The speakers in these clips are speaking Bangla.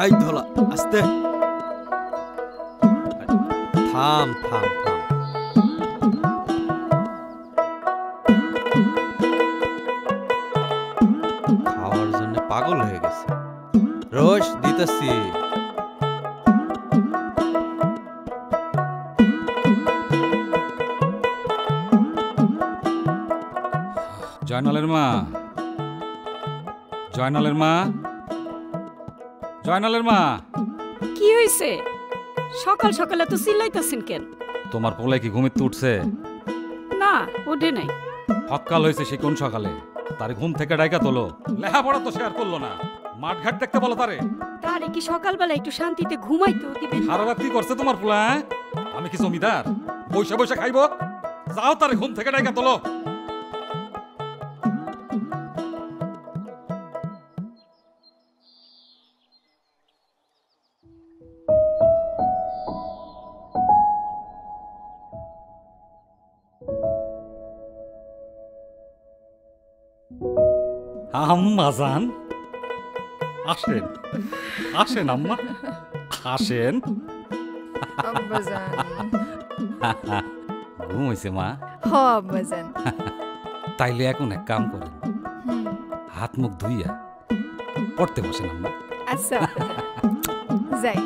এই ধলা আস্তে থাম থাম থাম খাওয়ার জন্য পাগল হয়ে গেছে রোজ দিতেছি জয়নালের মা জয়নালের মা জয়নালের মা কি হইছে সকাল সকালে তো চিল্লাইতাছেন কেন তোমার পোলাই কি ঘুমিতে উঠছে না ওঠে নাই সকাল হয়েছে সে কোন সকালে তার ঘুম থেকে ডাইকা তোলো লেখাপড়া তো শেয়ার করলো না মাঠ ঘাট দেখতে বলো তারে তারে কি সকালবেলা একটু শান্তিতে ঘুমাইতেও দিবেন সারা রাত কি করছে তোমার পোলা আমি কি জমিদার বৈশা বৈশা খাইবো যাও তারে ঘুম থেকে ডাইকা তোলো আম্মা জান আসেন আসেন আম্মা আসেন ঘুম হয়েছে মা তাইলে এখন এক কাম করেন হাত মুখ ধুইয়া পড়তে বসেন আম্মা আচ্ছা যাই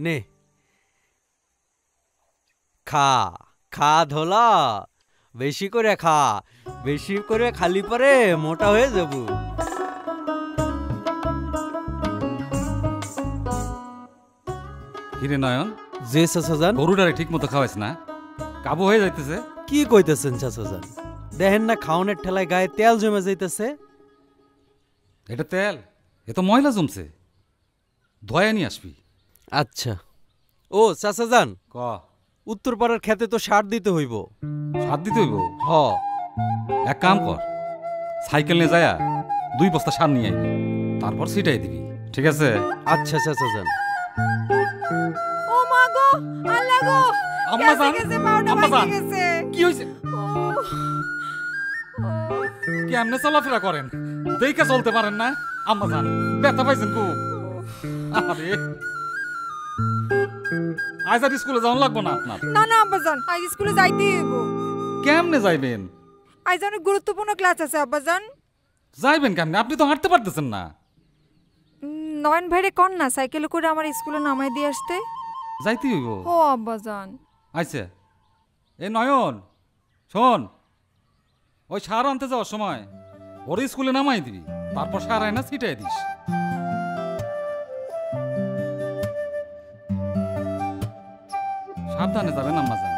নে খা খা ধলা বেশি করে খা বেশি করে খালি পরে মোটা হয়ে যাব কিরে নয়ন যে চাচাজান গরুটারে ঠিক মতো খাওয়াইস না কাবু হয়ে যাইতেছে কি কইতেছেন চাচাজান দেখেন না খাওনের ঠেলায় গায়ে তেল জমে যাইতেছে এটা তেল এ তো ময়লা জমছে ধোয়া নিয়ে আসবি আচ্ছা ও চাচাজান ক উত্তরপাড়ার খেতে তো সার দিতে হইব সার দিতে হইব হ এক কাম কর সাইকেল নিয়ে যায়া 2 বস্তা সার নিয়ে আইবি তারপর ছিটাই দিবি ঠিক আছে আচ্ছা চাচাজান ও মা গো আল্লাহ গো আম্মা জান আম্মা জান কি হইছে কেমনে চলাফেরা করেন দেখে চলতে পারেন না আম্মা জান ব্যথা পাইছেন খুব আরে আজ আর স্কুলে যাওয়া লাগবো না আপনার না না আব্বাজান আজ স্কুলে যাইতেই হইব কেমনে যাইবেন আজ অনেক গুরুত্বপূর্ণ ক্লাস আছে আব্বাজান যাইবেন কেমনে আপনি তো হাঁটতে পারতেছেন না নয়ন ভাইরে কোন না সাইকেলে করে আমার স্কুলে নামাই দিয়ে আসতে যাইতে হইব ও আব্বাজান আচ্ছা এ নয়ন শোন ওই সার আনতে যাওয়ার সময় ওর স্কুলে নামাই দিবি তারপর সার আয়না ছিটাই দিস সাবধানে যাবেন আম্মা জান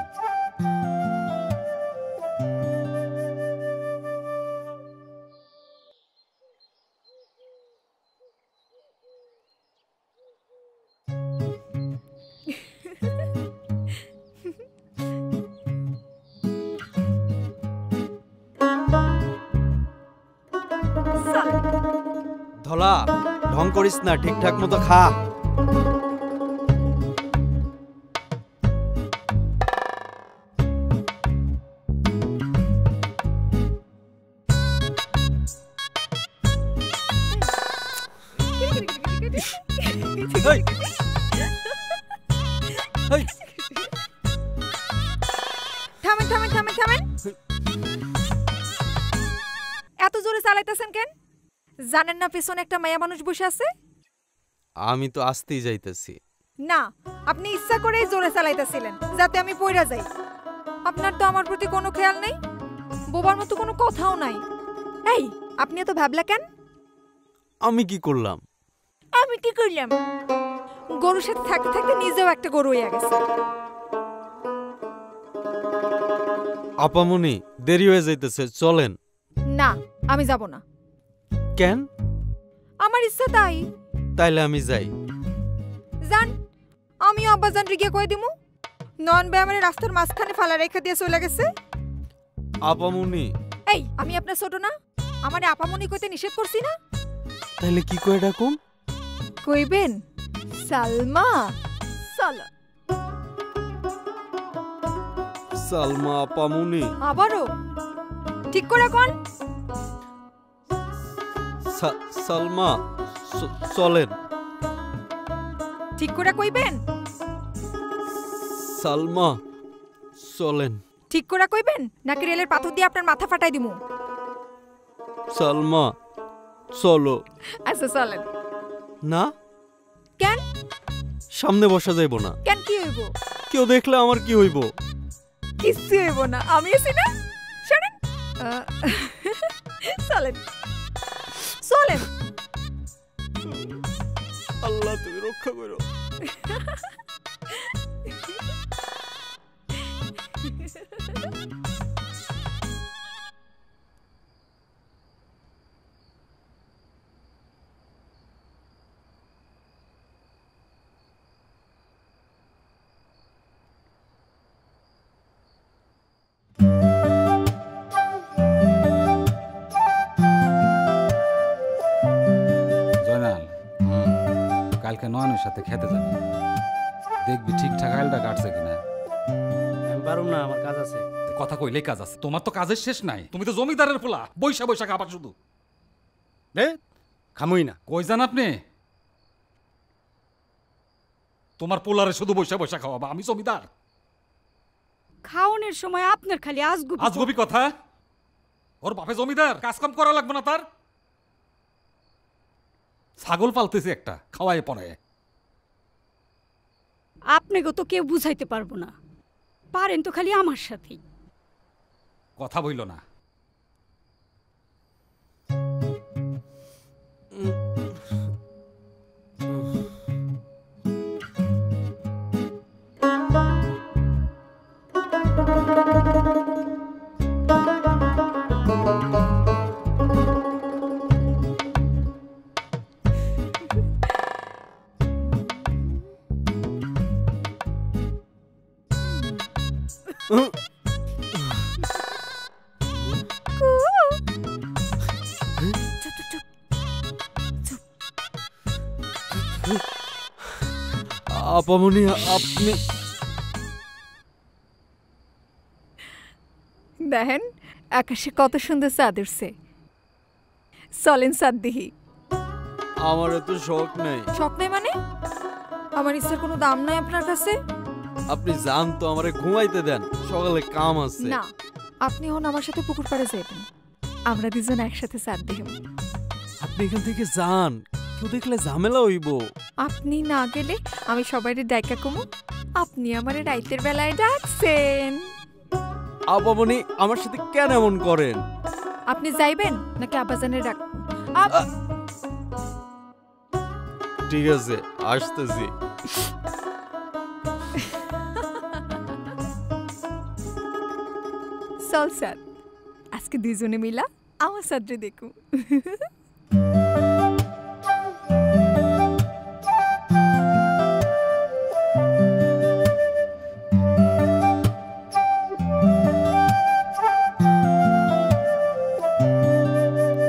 ধলা ঢং করিস না ঠিকঠাক মতো খা থামেন থামেন থামেন থামেন এত জোরে চালাইতেছেন কেন জানেন না পেছনে একটা মায়া মানুষ বসে আছে আমি তো আসতেই যাইতেছি না, আপনি ইচ্ছা করেই জোরে চালাইতেছিলেন যাতে আমি পইরা যাই। আপনার তো আমার প্রতি কোনো খেয়াল নেই, বোবার মতো কোনো কথাও নাই। এই, আপনি এত ভাবলা কেন? আমি কি করলাম? আমি কি করলাম? গরুর সাথে থাকতে থাকতে নিজেও একটা গরু হয়ে গেছে। আপামনি, দেরি হয়ে যাইতেছে, চলেন। না, আমি যাব না। কেন? আমার ইচ্ছা তাই। তাইলে আমি যাই। জান, আমি আব্বাজান রিগে কই দিমু। নন বে আমারে রাস্তার মাঝখানে ফালা রেখে দিয়ে চলে গেছে। আপামনি, এই, আমি আপনার ছোট না? আমারে আপামনি কইতে নিষেধ করছি না? তাইলে কি কই ডাকুম? কইবেন সালমা। চলো। সালমা আপামনি। আবারও ঠিক করে কোন? সালমা, চলেন। ঠিক করে কইবেন? সালমা, চলেন। ঠিক করে কইবেন নাকি রেলের পাথর দিয়ে আপনার মাথা ফাটাই দিমু? সালমা, চলো। আচ্ছা চলেন। না, কেন? সামনে বসা যাইব না। কেন, কি হইব? কেউ দেখলে আমার কি হইব? কিচ্ছু হইব না, আমি আছি না। শুনেন, চলেন চলেন। আল্লাহ তুমি রক্ষা করো। জয়নাল, কালকে নয়নের সাথে খেতে যাবি, দেখবি ঠিকঠাক আলটা কাটছে কিনা। আমি পারুম না, আমার কাজ আছে। কথা কইলেই কাজ আছে, তোমার তো কাজের শেষ নাই। তুমি তো জমিদারের পোলা, বৈশা বৈশা খাবার শুধু। খামুই না। কই যান আপনি? তোমার পোলারে শুধু বৈশা বৈশা খাওয়াবা, আমি জমিদার। খাওনের সময় আপনার খালি আজগুবি আজগবি কথা। ওর বাপে জমিদার, কাজকাম করা লাগবে না তার? ছাগল পালতেছে একটা, খাওয়ায় পড়ায়। আপনাকে তো কেউ বুঝাইতে পারবো না, পারেন তো খালি আমার সাথেই। কথা বইল না। আপামনি, আপনি দেখেন আকাশে কত সুন্দর চাঁদ উঠছে। চলেন চাঁদ দিহি। আমার এত শখ নাই। শখ নাই মানে? আমার ইচ্ছার কোনো দাম নাই আপনার কাছে? আপনি যান তো, আমারে ঘুমাইতে দেন, সকালে কাম আছে। না, আপনি হন আমার সাথে পুকুর পাড়ে যাইবেন, আমরা দুজন একসাথে চাঁদ দিই। আপনি এখান থেকে যান, কেউ দেখলে ঝামেলা হইব। আপনি না গেলে আমি সবাইরে ডাইকা কমু। আপনি আমারে রাইতের বেলায় ডাকছেন। আপামনি, আমার সাথে কেন এমন করেন? আপনি যাইবেন নাকি আব্বাজানের ডাক? ঠিক আছে, আসতেছি। চল স্যার, আজকে দুজনে মিলা আমার সাথে দেখু।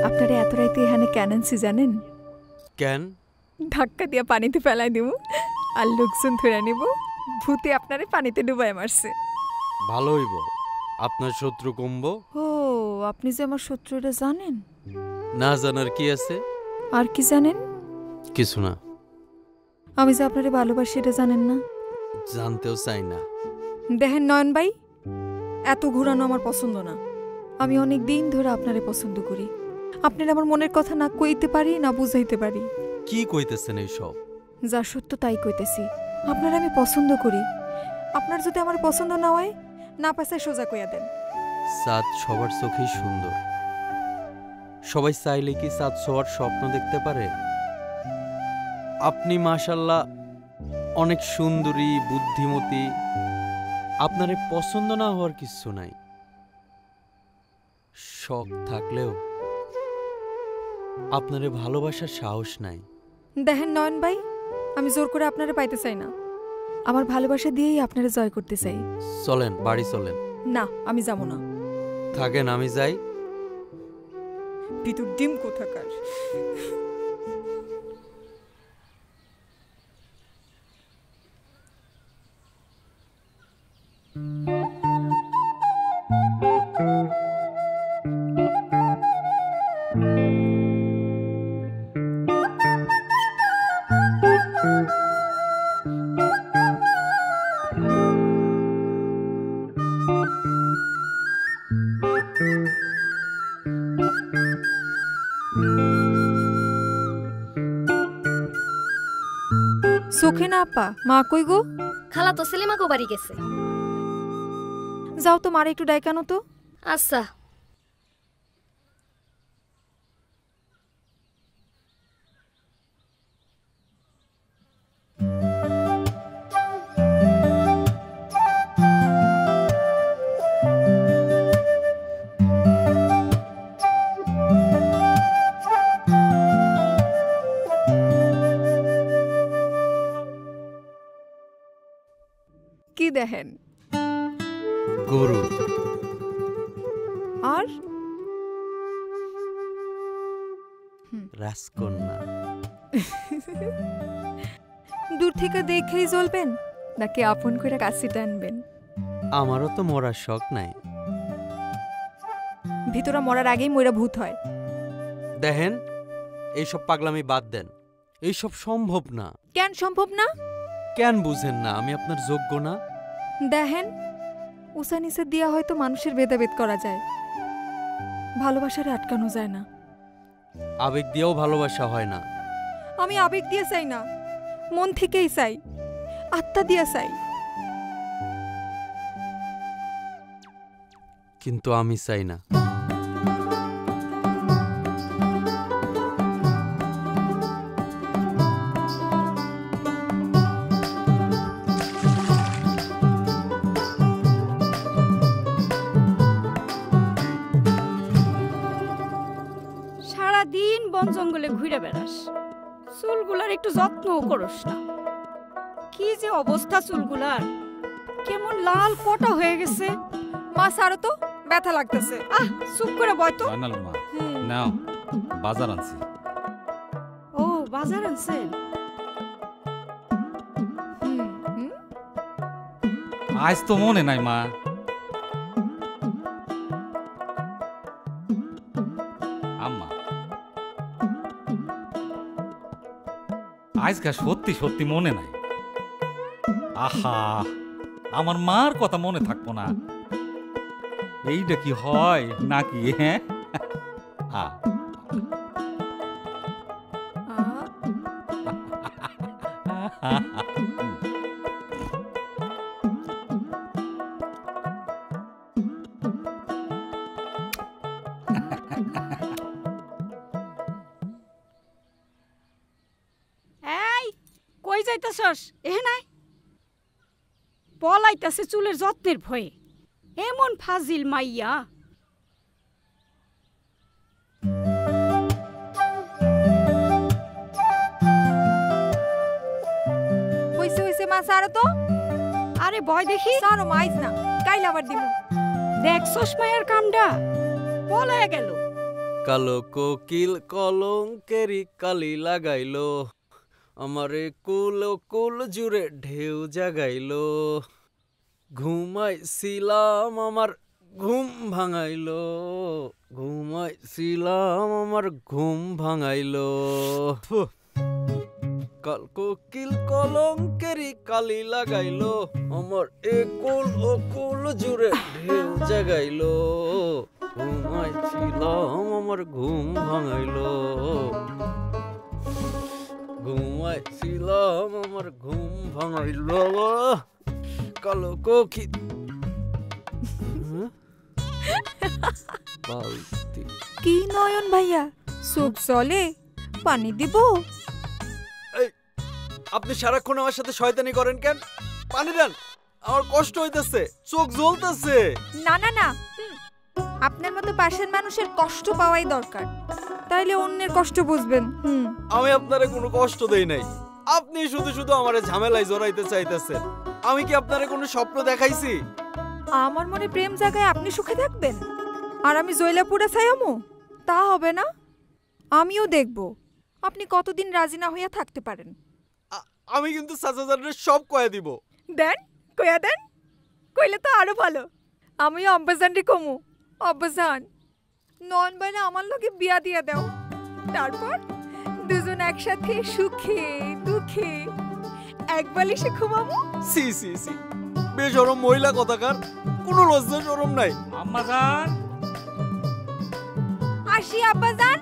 আপনারা এত রাইতে এখানে কেন আনছি জানেন? কেন? ধাক্কা দিয়ে পানিতে ফেলাই দেব আর লোকজন ধরে নেব, ভূতে আপনারে পানিতে ডুবাই মারছে। ভালো হইব, আপনার শত্রু কমবো। ও, আপনি যে আমার শত্রুটা জানেন? না জানার কি আছে? আর কি জানেন? কিছু না। আমি যে আপনারে ভালোবাসি এটা জানেন না? জানতেও চাই না। দেখেন নয়ন ভাই, এত ঘুরানো আমার পছন্দ না। আমি অনেক দিন ধরে আপনারে পছন্দ করি। আপনার আমার মনের কথা না কইতে পারি না বুঝাইতে পারি। কি কইতেছেন এইসব? যা সত্য তাই কইতেছি। আপনার আমি পছন্দ করি। আপনার যদি আমার পছন্দ না হয়, না পাশে সোজা কইয়া দেন। চাঁদ সবার চোখেই সুন্দর। সবাই চাইলে কি চাঁদ ছোঁয়ার স্বপ্ন দেখতে পারে? আপনি মাশাল্লাহ অনেক সুন্দরী, বুদ্ধিমতী। আপনারে পছন্দ না হওয়ার কিছু নাই। শখ থাকলেও আপনারে ভালোবাসার সাহস নাই। দেখেন নয়ন ভাই, আমি জোর করে আপনারে পাইতে চাই না। আমার ভালোবাসা দিয়েই আপনারে জয় করতে চাই। চলেন, বাড়ি চলেন। না, আমি যাব না। থাকেন, আমি যাই। ভিতর ডিম কোথাকার। চোখে না আপা, মা কই গো? খালা তো সেলিমাকে বাড়ি গেছে। যাও তো, মারে একটু ডাইকানো তো। আচ্ছা। কি দেখেন? গরু। আর রাজকন্যা। দূর থেকে দেখেই জ্বলবেন নাকি আপন করে কাছে টানবেন? আমারও তো মরার শখ নাই। ভিতরে মরার আগেই মইরা ভূত হয়। দেখেন, এইসব পাগলামি বাদ দেন। এইসব সম্ভব না। কেন সম্ভব না? কেন বুঝেন না আমি আপনার যোগ্য না? দেখেন, উঁচা নিচে দিয়া হয়তো মানুষের ভেদাভেদ করা যায়, ভালোবাসারে আটকানো যায় না। আবেগ দিয়েও ভালোবাসা হয় না। আমি আবেগ দিয়ে চাই না, মন থেকেই চাই, আত্মা দিয়া চাই। কিন্তু আমি চাই না। সারাদিন বন জঙ্গলে ঘুরে বেড়াস, চুলগুলার একটু যত্নও করস না। কি যে অবস্থা চুলগুলার, কেমন লাল পটা হয়ে গেছে। মা সারো তো, ব্যথা লাগতেছে। আহ, চুপ করে বয় তো। ফাইনাল মা, নাও বাজার আনছি। ও, বাজার আনছেন? আজ তো মনে নাই মা। আম্মা, আজকে সত্যি সত্যি মনে নাই। আহা, আমার মার কথা মনে থাকবো না? এইটা কি হয় নাকি? হ্যাঁ, এই, কই যাইতাছস? এহে নাই, পলাইতাছে চুলের যত্নের ভয়ে। এমন ফাজিল মাইয়া। হইছে হইছে মা সারো তো। আরে বয় দেখি। সারো মাইজ না, কাইল আবার দিমু। দেখছস মায়ের কামডা, পলাইয়া গেল। কালো কোকিল কলঙ্কেরি কালি লাগাইলো, আমারে কুল কুল জুড়ে ঢেউ জাগাইলো। ঘুমাইছিলাম আমার ঘুম ভাঙাইলো, ঘুমাইছিলাম আমার ঘুম ভাঙাইলো। কাল কোকিল কলঙ্কেরি কালি লাগাইলো, আমার একুল ও কুল জুড়ে ঢেউ জাগাইলো। ঘুমাইছিলাম আমার ঘুম ভাঙাইলো। ঘুমাইছিলাম আমার ঘুম ভাঙাইল কালো কোকিল। বালতি কি নয়ন ভাইয়া, চোখ জলে, পানি দিব? আপনি সারাক্ষণ আমার সাথে শয়তানি করেন কেন? পানি দেন, আমার কষ্ট হইতেছে, চোখ জ্বলতেছে। না না না, আপনার মতো পাশের মানুষের কষ্ট পাওয়াই দরকার, তাইলে অন্যের কষ্ট বুঝবেন। আমি আপনারে কোনো কষ্ট দেই নাই, আপনি শুধু শুধু আমারে ঝামেলায় জড়াইতে চাইতেছেন। আমি কি আপনারে কোনো স্বপ্ন দেখাইছি? আমার মনে প্রেম জায়গায় আপনি সুখে থাকবেন আর আমি জয়লাপুরে ছায়ামু? তা হবে না। আমিও দেখব আপনি কতদিন রাজি না হইয়া থাকতে পারেন। আমি কিন্তু সাজাজানের সব কয়ে দিব। দেন, কইয়া দেন, কইলে তো আরো ভালো। আমিও আব্বাজানরে কমু, আব্বাজান নয়ন বাইরে আমার লগে বিয়া দিয়া দাও, তারপর দুজন একসাথে সুখে দুঃখে এক বালিশে ঘুমাবো। সি সি সি, বেশরম মহিলা কথাকার, কোনো লজ্জা শরম নাই। আম্মা জান, আসি আব্বাজান।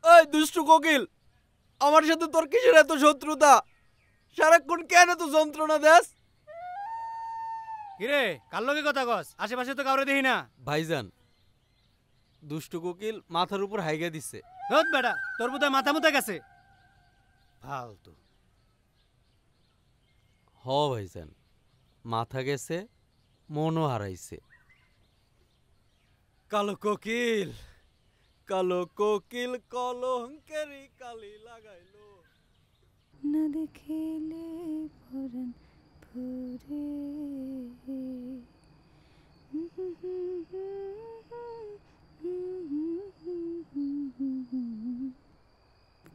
এই দুষ্টু কোকিল, আমার সাথে তোর কিসের এত শত্রুতা? সারাক্ষণ কেন এত যন্ত্রণা দেস? কিরে কার লগে কথা কস? আশেপাশে তো কাউরে দেখি না। ভাইজান, দুষ্টু কোকিল মাথার উপর হাইগা দিছে। ধুত বেটা, তোর বোধহয় মাথা মুথা গেছে। ফালতু। হ ভাইজান, মাথা গেছে, মনও হারাইছে। কালো কোকিল, কালো কোকিল কলঙ্কেরি কালি লাগাইলো। না দেখিলে পরাণ ভরে।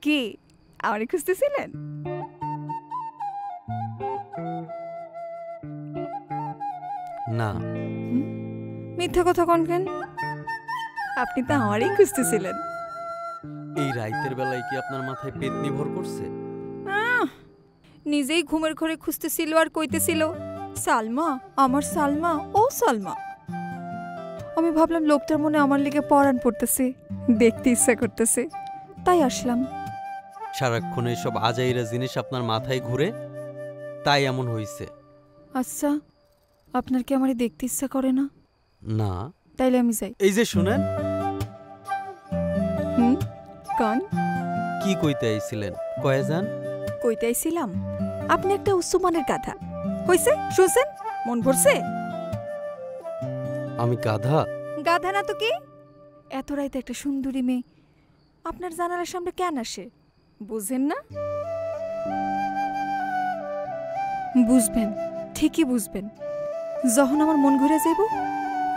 কি আমারে খুঁজতেছিলেন? না, মিথ্যা কথা কন কেন? আপনি তো আমারই খুঁজতেছিলেন। এই রাইতের বেলায় কি আপনার মাথায় পেতনি ভর করছে? নিজেই ঘুমের ঘরে খুঁজতেছিল আর কইতেছিল, সালমা, আমার সালমা, ও সালমা। আমি ভাবলাম লোকটার মনে আমার লিগে পরাণ পড়তেছে, দেখতে ইচ্ছা করতেছে, তাই আসলাম। সারাক্ষণ এইসব আজাইরা জিনিস আপনার মাথায় ঘুরে, তাই এমন হইছে। আচ্ছা, আপনার কি আমারে দেখতে ইচ্ছা করে না? না। তাইলে আমি যাই। এই যে শুনেন। কান কি কইতে আইছিলেন? কয়ে যান। কইতে আইছিলাম আপনি একটা উচ্চমানের গাধা। হইছে? শুনছেন? মন ভরছে? আমি গাধা? গাধা না তো কি? এত রাইতে একটা সুন্দরী মেয়ে আপনার জানালার সামনে কেন আসে? বুঝেন না? বুঝবেন, ঠিকই বুঝবেন। যখন আমার মন ঘুরে যাইব,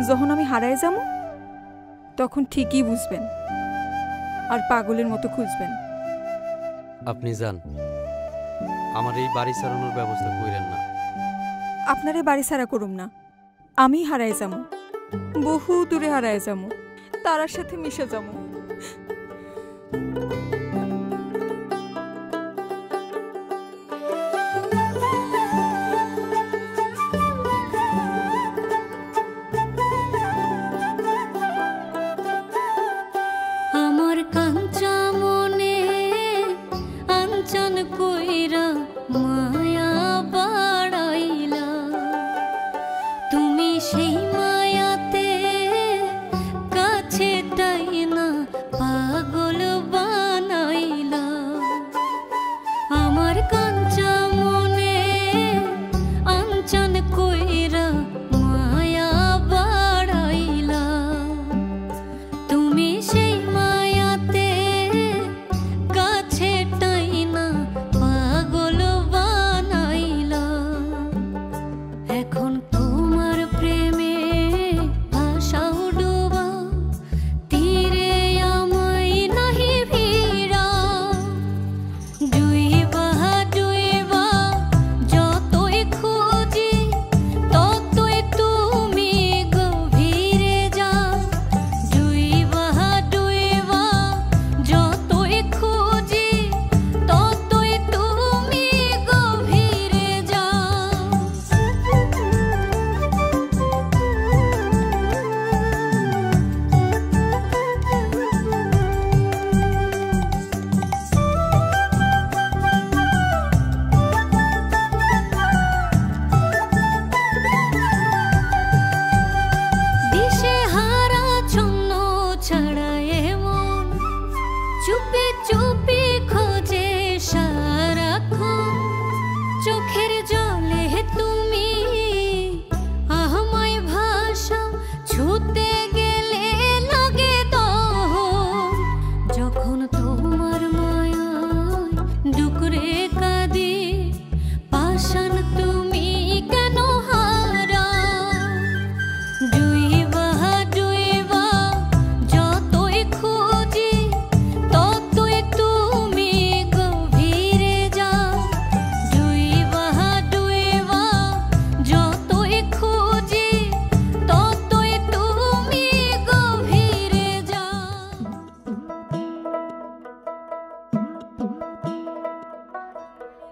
যখন আমি হারায় যাব, তখন ঠিকই বুঝবেন আর পাগলের মতো খুঁজবেন। আপনি যান, আমার এই বাড়ি ছাড়ানোর ব্যবস্থা কইরেন না। আপনারে বাড়ি ছাড়া করুম না, আমি হারায় যাবো, বহু দূরে হারায় যাবো, তারার সাথে মিশে যাবো। আমার কাঞ্চা মনে আঞ্চন কইরা মায়া বাড়াইলা, তুমি সেই মায়াতে কাছে টাই না পাগল বানাইলা।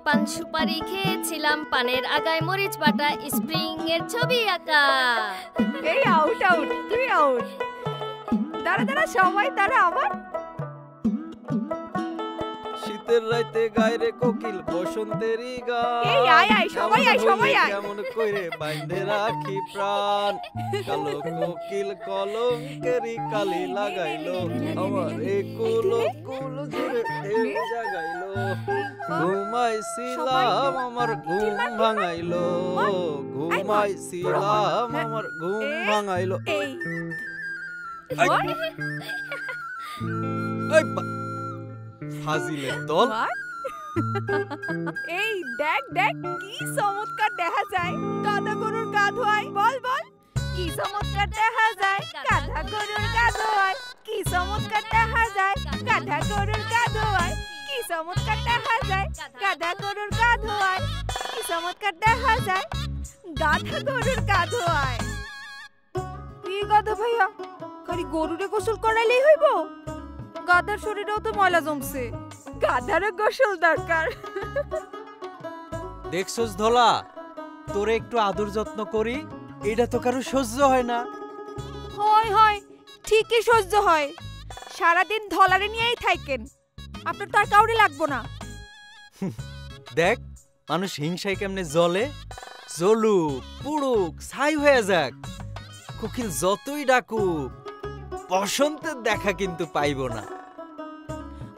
পান সুপারি খেয়েছিলাম, পানের আগায় মরিচ বাটা, স্প্রিং এর ছবি আঁকা। এই আউট আউট, তুই আউট। দাঁড়া দাঁড়া সবাই দাঁড়া আবার। শীতের রাইতে গায়রে কোকিল বসন্তেরই গান। এই আয় আয় সবাই আয় সবাই আয়। কেমন কইরে বাইন্ধে রাখি প্রাণ, কালো কোকিল কলঙ্কেরি কালি লাগাইলো, আমার এই কুল কুল জুড়ে ঢেউ জাগাইলো, ঘুমাইছিলাম আমার ঘুম ভাঙাইলো, ঘুমাইছিলাম আমার ঘুম ভাঙাইলো। এই এই, এই ফাজিলের দল। এই দেখ দেখ কি চমৎকার দেখা যায় গাধা গরুর গা ধোয়। বল বল কি চমৎকার দেখা যায় গাধা গরুর গা ধোয়, কি চমৎকার দেখা যায় গাধা গরুর গা ধোয়, কি চমৎকার দেখা যায় গাধা গরুর গা ধোয়, কি চমৎকার দেখা যায় গাধা গরুর গা ধোয়। কি গাধা ভাইয়া খালি গরুরে গোসল করাইলেই হইব? গাধার শরীরেও তো ময়লা জমছে, গাধারও গোসল দরকার। দেখছস ধলা, তোরে একটু আদর যত্ন করি, এটা তো কারো সহ্য হয় না। হয় হয় ঠিকই সহ্য হয়, সারাদিন ধলারে নিয়েই থাকেন, আপনার তো আর কাউরে লাগবো না। দেখ মানুষ হিংসায় কেমনে জ্বলে, জ্বলুক পুড়ুক ছাই হয়ে যাক, কোকিল যতই ডাকুক বসন্তের দেখা কিন্তু পাইব না।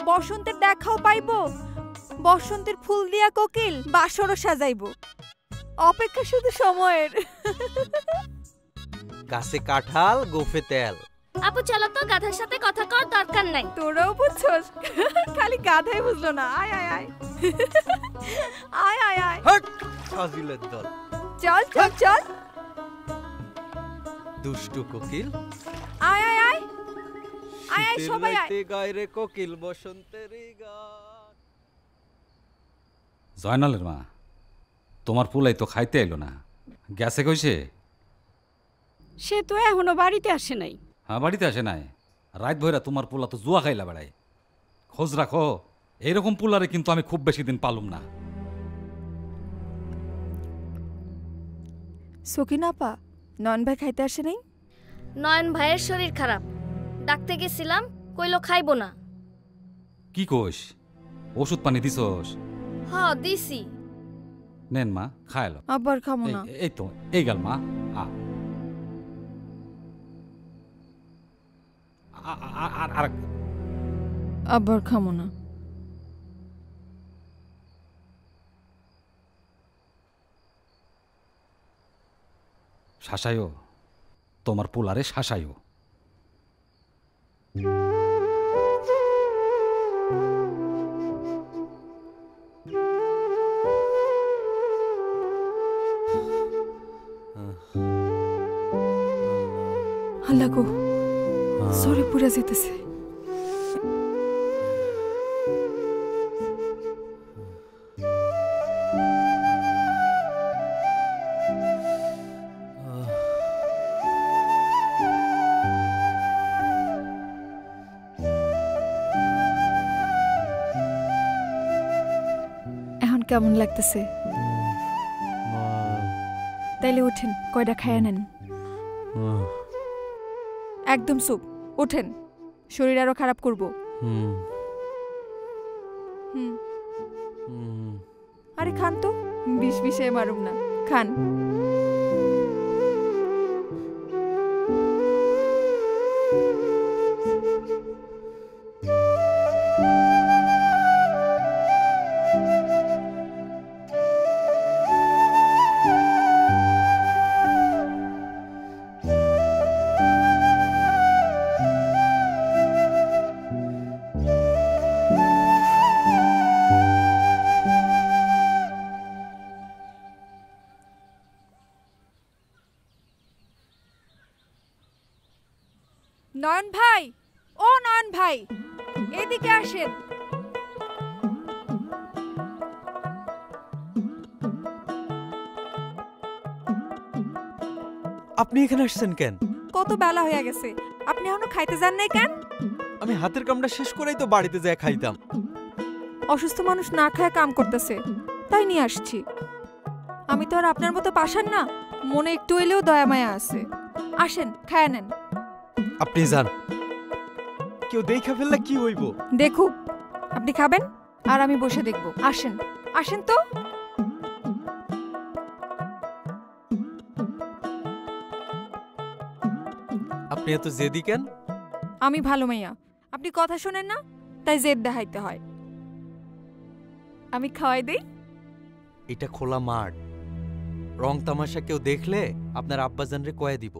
বসন্তের দেখাও পাইবো, বসন্তের ফুল দিয়া কোকিল বাসরও সাজাইবো, অপেক্ষা শুধু সময়ের। গাছে কাঁঠাল গোফে তেল। আপু চলো তো, গাধার সাথে কথা কর দরকার নাই। তোরাও বুঝছস, খালি গাধাই বুঝলো না। আয় আয় আয় আয় আয় আয় হট ফাজিলের দল। চল চল চল দুষ্টু কোকিল। আয় আয় আয় আয় আয় সবাই আয়। গায়রে কোকিল বসন্তেরই গান। জয়নালের মা, তোমার পোলাই তো খাইতে এলো না, গেছে কইছে? সে তো এখনো বাড়িতে আসে নাই। হ্যাঁ বাড়িতে আসে নাই, রাত ভইরা তোমার পোলা তো জুয়া খাইলা বেড়ায়। খোঁজ রাখো, এইরকম পোলারে কিন্তু আমি খুব বেশি দিন পালুম না। সকিনাপা নন ভাই খাইতে আসে নাই? নয়ন ভাইয়ের শরীর খারাপ, ডাকতে গেছিলাম, কইলো খাইবো না। কি কোষ, ওষুধ পানি দিছস? হ দিছি। নেন মা খাইলো। আবার খামো না। এই তো এই গাল মা। আর আবার খামো না। শাসায়ও, তোমার পোলারে শাসায়ও। আল্লাহ গো, সরে পুরা যেতেছে। এখন কেমন লাগতেছে? তাইলে উঠেন, কয়টা খায়া নেন। একদম চুপ, ওঠেন, শরীর আরো খারাপ করবো। আরে খান তো, বিষ বিষে মারুম না, খান। নয়ন ভাই, ও নয়ন ভাই, এদিকে আসেন। আপনি এখানে আসছেন কেন? কত বেলা হয়ে গেছে, আপনি এখনো খাইতে যান নাই কেন? আমি হাতের কামটা শেষ করেই তো বাড়িতে যায় খাইতাম। অসুস্থ মানুষ না খায় কাম করতেছে, তাই নিয়ে আসছি। আমি তো আর আপনার মতো পাষাণ না, মনে একটু এলেও দয়া মায়া আছে। আসেন, খায়া নেন। আপনি যান, কেউ দেখে ফেললে কি হইব? দেখুক, আপনি খাবেন আর আমি বসে দেখব। আসেন, আসেন তো। আপনি এত জেদি কেন? আমি ভালো মাইয়া, আপনি কথা শোনেন না, তাই জেদ দেখাইতে হয়। আমি খাওয়াই দেই। এটা খোলা মাঠ, রং তামাশা কেউ দেখলে আপনার আব্বাজানরে কয়ে দিব।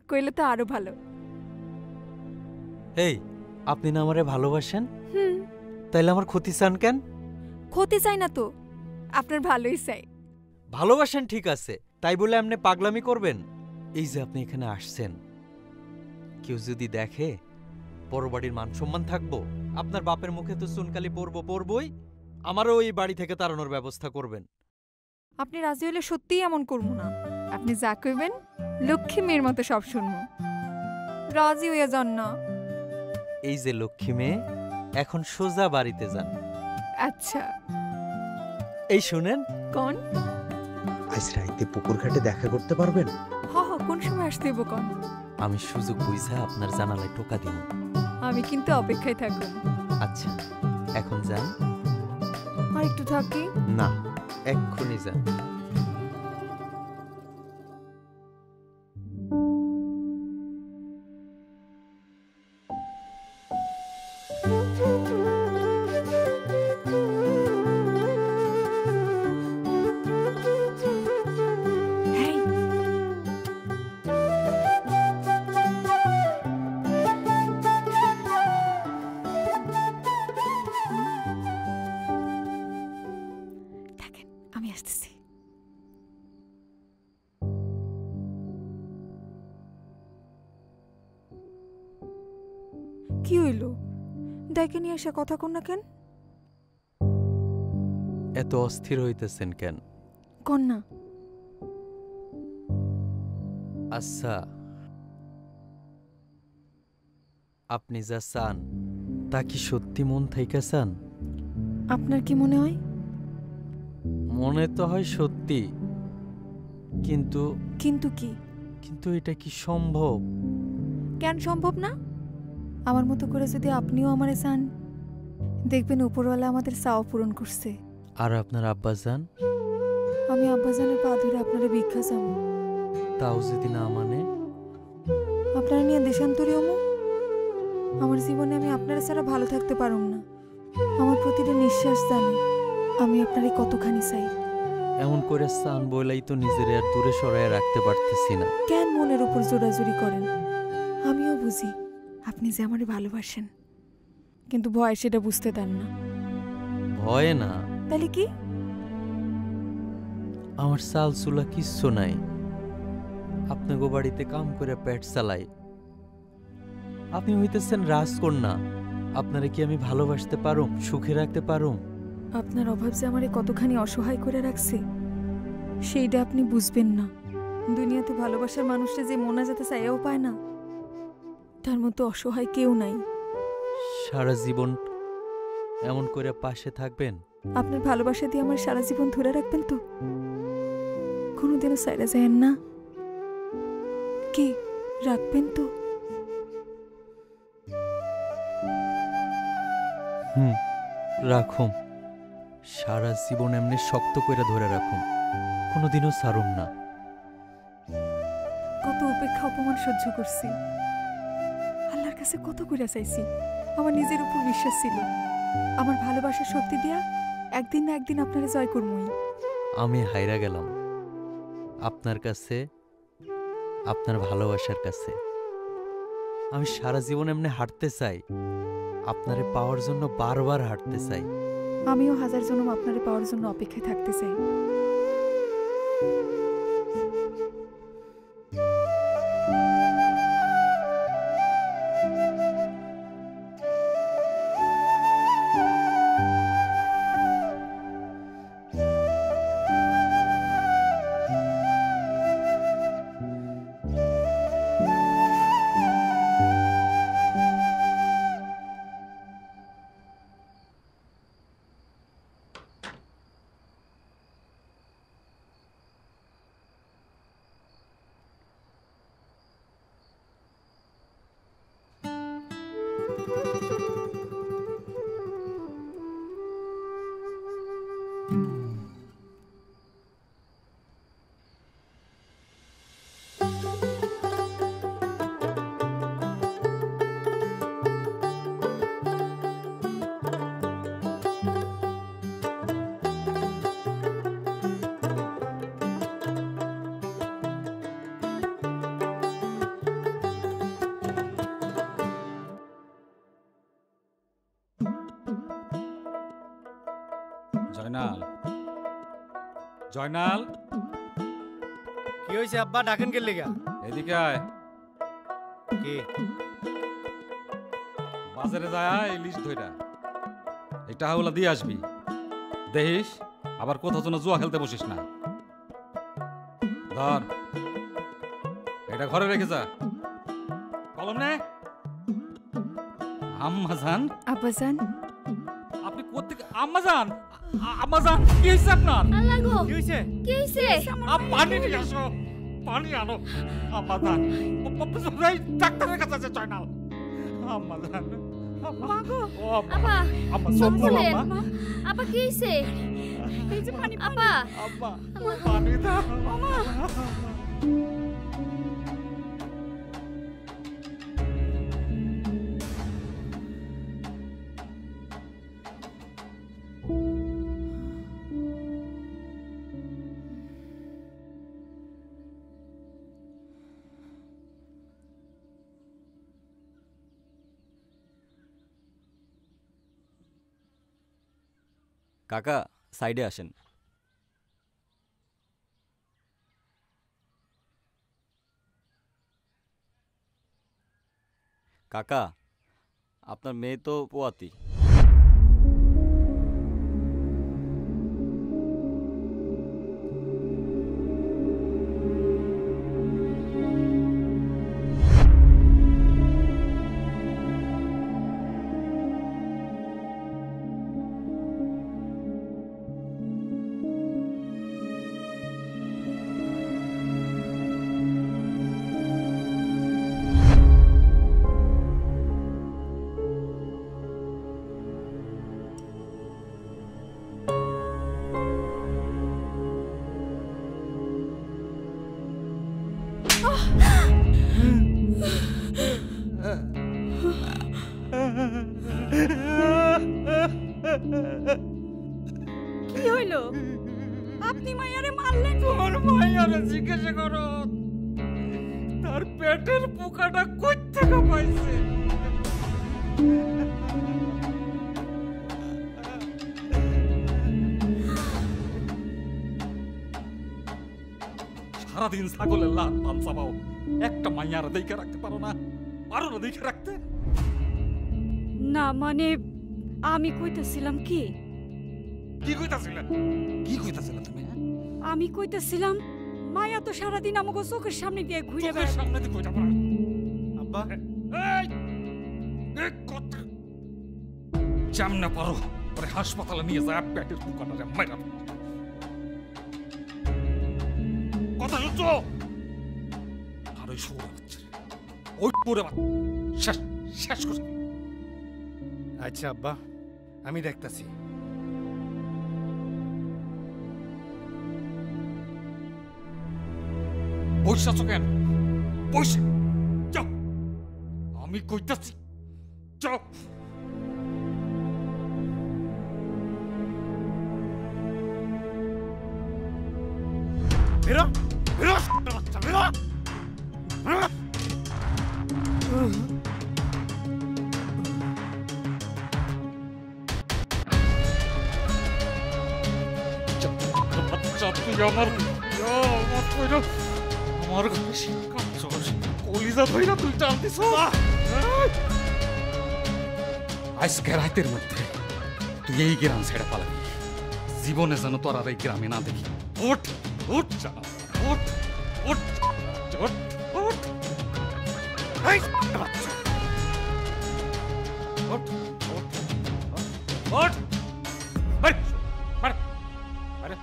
কইলে তো আরো ভালো। এই, আপনি না আমারে ভালোবাসেন, হুম, তাইলে আমার ক্ষতি চান কেন? ক্ষতি চাই না তো, আপনার ভালোই চাই। ভালোবাসেন ঠিক আছে, তাই বলে আপনি পাগলামি করবেন? এই যে আপনি এখানে আসছেন, কেউ যদি দেখে পরবাড়ির মান সম্মান থাকবো? আপনার বাপের মুখে তো চুনকালি পড়বই। আমারও এই বাড়ি থেকে তাড়ানোর ব্যবস্থা করবেন। আপনি রাজি হলে সত্যিই এমন করবো না। আপনি যা কইবেন লক্ষ্মী মেয়ের মতো সব শুনবো। রাজি হয়ে যান না। এই যে লক্ষ্মী মেয়ে, এখন সোজা বাড়িতে যান। আচ্ছা, এই শুনেন, কোন? আজ রাইতে পুকুর ঘাটে দেখা করতে পারবেন? হ হ, কোন সময় আসতে হইব কোন? আমি সুযোগ বুঝা আপনার জানালায় টোকা দিব। আমি কিন্তু অপেক্ষায় থাকুন। আচ্ছা, এখন যান। আর একটু থাকি। না, এক্ষুনি যান। হেই, থাকেন, আমি আসতেছি। কি হইল? ডাইকে নিয়ে এসে কথা কন না কেন? এত অস্থির হইতেছেন কেন? কন না। আচ্ছা, আপনি যা চান তা কি সত্যি মন থেকে চান? আপনার কি মনে হয়? মনে তো হয় সত্যি, কিন্তু কিন্তু কি? কিন্তু এটা কি সম্ভব? কেন সম্ভব না? আমার মতো করে যদি আপনিও আমারে চান, দেখবেন উপরওয়ালা আমাদের চাও পূরণ করছে। আর আপনার আব্বাজান? আমি আব্বাজানের পা ধরে আপনারা ভিক্ষা চামু। তাও যদি না মানে? আপনারা নিয়ে দেশান্তরী হমু। আমার জীবনে আমি আপনারা ছাড়া ভালো থাকতে পারুম না। আমার প্রতিটা নিঃশ্বাস জানে আমি আপনারই কতখানি চাই। এমন করে চান বলেই তো নিজের আর দূরে সরায় রাখতে পারতেছি না। কেন মনের উপর জোরাজুরি করেন? আমিও বুঝি আপনি যে আমারে ভালোবাসেন, কিন্তু ভয় সেটা বুঝতে দেন না। ভয় না? তাহলে কি? আমার চাল চুলা কিচ্ছু নাই, আপনাকে বাড়িতে কাম করে পেট চালাই। আপনি হইতেছেন রাজকন্যা, আপনারে কি আমি ভালোবাসতে পারুম, সুখে রাখতে পারুম? আপনার অভাব যে আমারে কতখানি অসহায় করে রাখছে সেইটা আপনি বুঝবেন না। দুনিয়াতে ভালোবাসার মানুষটা যে মনে যেতে চাইও পায় না, তার মতো অসহায় কেউ নাই। সারা জীবন এমন করে পাশে থাকবেন? আপনার ভালোবাসা দিয়ে আমার সারা জীবন ধরে রাখবেন তো? কোনোদিনও সাইরা যায়েন না? কি রাখবেন তো? রাখুম, সারা জীবন এমনি শক্ত করে ধরে রাখুম, কোনোদিনও ছাড়ুম না। কত উপেক্ষা অপমান সহ্য করছি, আল্লাহর কাছে কত করে চাইছি। আমার নিজের উপর বিশ্বাস ছিল আমার ভালোবাসার শক্তি দিয়া একদিন না একদিন আপনারা জয় করবই। আমি হাইরা গেলাম আপনার কাছে, আপনার ভালোবাসার কাছে। আমি সারা জীবন এমনি হাঁটতে চাই, আপনারে পাওয়ার জন্য বারবার হাঁটতে চাই। আমিও হাজার জনম আপনারে পাওয়ার জন্য অপেক্ষায় থাকতে চাই। জয়নাল, জয়নাল, কি হয়েছে আব্বা, ডাকেন কে লেগা? এদিকে আয়। কি? বাজারে যায় ইলিশ ধইরা এই টাকাগুলা দিয়ে আসবি। দেখিস আবার কোথাও যেন জুয়া খেলতে বসিস না। ধর, এটা ঘরে রেখে যা। কলম নে। আম্মাজান, আব্বাজান, আপনি কোত্থেকে? আম্মাজান, আম্মাজান, কি হয়েছে আপনার? আল্লাহ গো, কি হয়েছে? কি হইছে? পানি নিয়ে আসো, পানি আনো। আম্মাজান, ডাক্তারের কাছে আছে জয়নাল। আম্মাজান, মা গো, ও আম্মা, আপা, আম্মা চুপ সব বল করেন। আম্মা। আপা কি হইছে? এই যে পানি, আপা, আম্মা, পানি দাও। কাকা সাইডে আসেন। কাকা, আপনার মেয়ে তো পোয়াতি। কি হইলো? আপনি মাইয়ারে মারলেন? তোমার মাইয়ারে জিজ্ঞাসা করো তার পেটের পোকাটা কই থেকে পাইছে। সারাদিন ছাগলের লাট পান চাবাও, একটা মাইয়ারে দেখে রাখতে পারো না? পারো না দেখে রাখতে? না মানে আমি কইতেছিলাম কি, কি কইতাছিলে? কি কইতাছিলে তুমি? আমি কইতেছিলাম মায়া তো সারাদিন আমাকে চোখের সামনে দিয়ে ঘুরে চোখের বেড়ায়। সামনে দিয়ে কইতা পারো? আব্বা, এই এই কথা জামনা পারো পরে হাসপাতালে নিয়ে যায় পেটের পোকাটারে মাইরা ফেলো। কথা শুনছো? আর ওই শুয়োরের বাচ্চা, ওই শুয়োরের বাচ্চা শেষ শেষ করে দিবি। আচ্ছা আব্বা, আমি দেখতাছি। বইসা আছো কেন? বইসে যাও, আমি কইতাছি যাও। বেরো বেরো বাচ্চা, বেরো। বাচ্চা তুই আমার কইলো আমার ঘরে শিক্ষা কলিজা ধইরা তুই টানতিস। আজকে রাতের মধ্যে তুই এই গ্রাম ছেড়ে পালাবি। জীবনে যেন তোর আর এই গ্রামে না দেখি। ওঠ ওঠ জানা, ওঠ ওঠ ওঠ ওঠ। এই বাচ্চা, ওঠ ওঠ ওঠ। বাড়ি বাড়ি বাড়ি।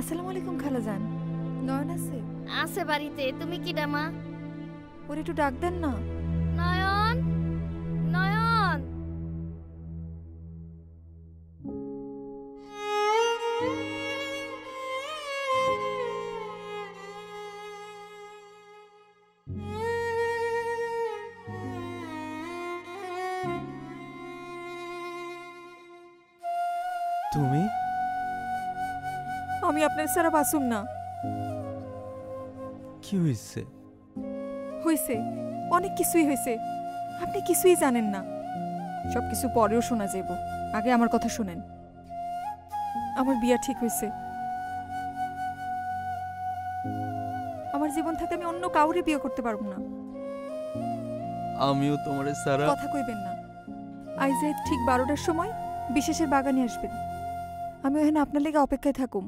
আসসালামু আলাইকুম খালাজান। নয়ন আছে? আছে বাড়িতে। তুমি কি ডামা? ওরে একটু ডাক দেন না। নয়ন, নয়ন। তুমি? আমি আপনার সারা বাসুম না। কি হয়েছে? হয়েছে, অনেক কিছুই হয়েছে। আপনি কিছুই জানেন না। সব কিছু পরেও শোনা যাইব, আগে আমার কথা শুনেন। আমার বিয়া ঠিক হয়েছে। আমার জীবন থেকে আমি অন্য কাউরে বিয়ে করতে পারবো না। আমিও তোমার সারা। কথা কইবেন না। আইজে ঠিক 12টার সময় বিশেষের বাগানে আসবেন। আমি ওখানে আপনার লেগে অপেক্ষায় থাকুম।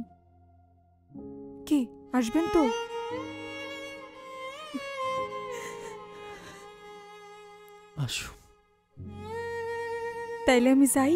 কি আসবেন তো? আসো। তাইলে আমি যাই।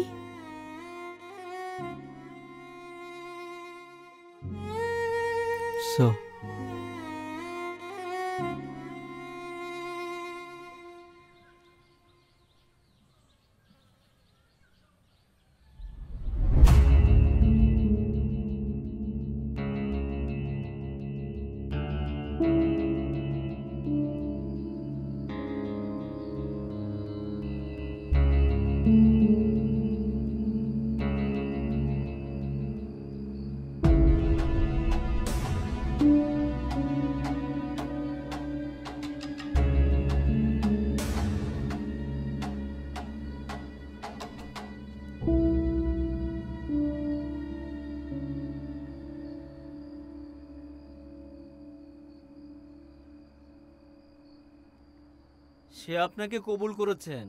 সে আপনাকে কবুল করেছেন,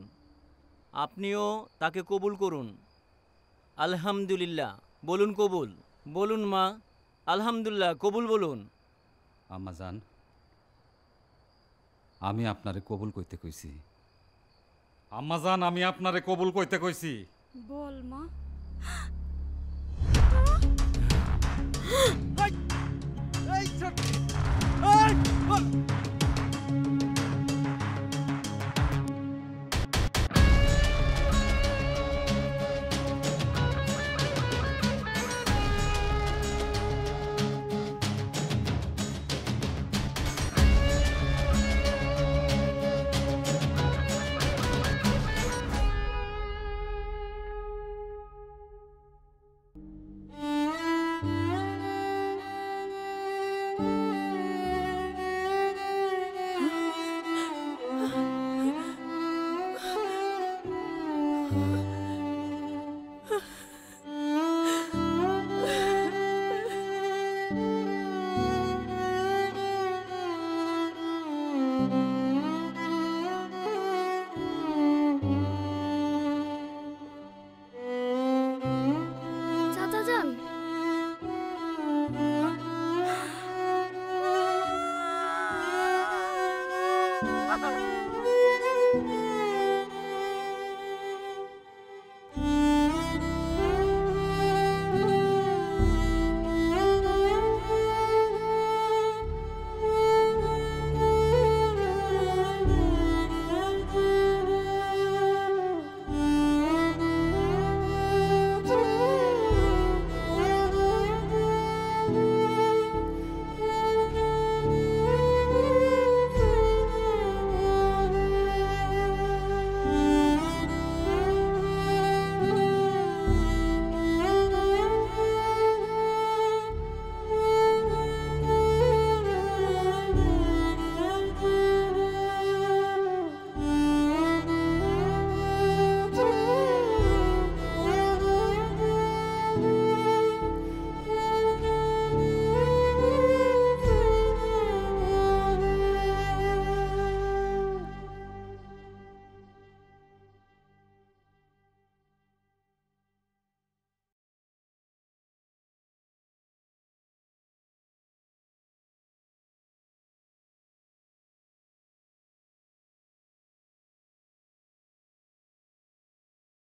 আপনিও তাকে কবুল করুন। আলহামদুলিল্লাহ বলুন। কবুল বলুন মা। আলহামদুলিল্লাহ কবুল বলুন। আম্মাজান, আমি আপনারে কবুল কইতে কইছি। আম্মাজান, আমি আপনারে কবুল কইতে কইছি। বল মা। এই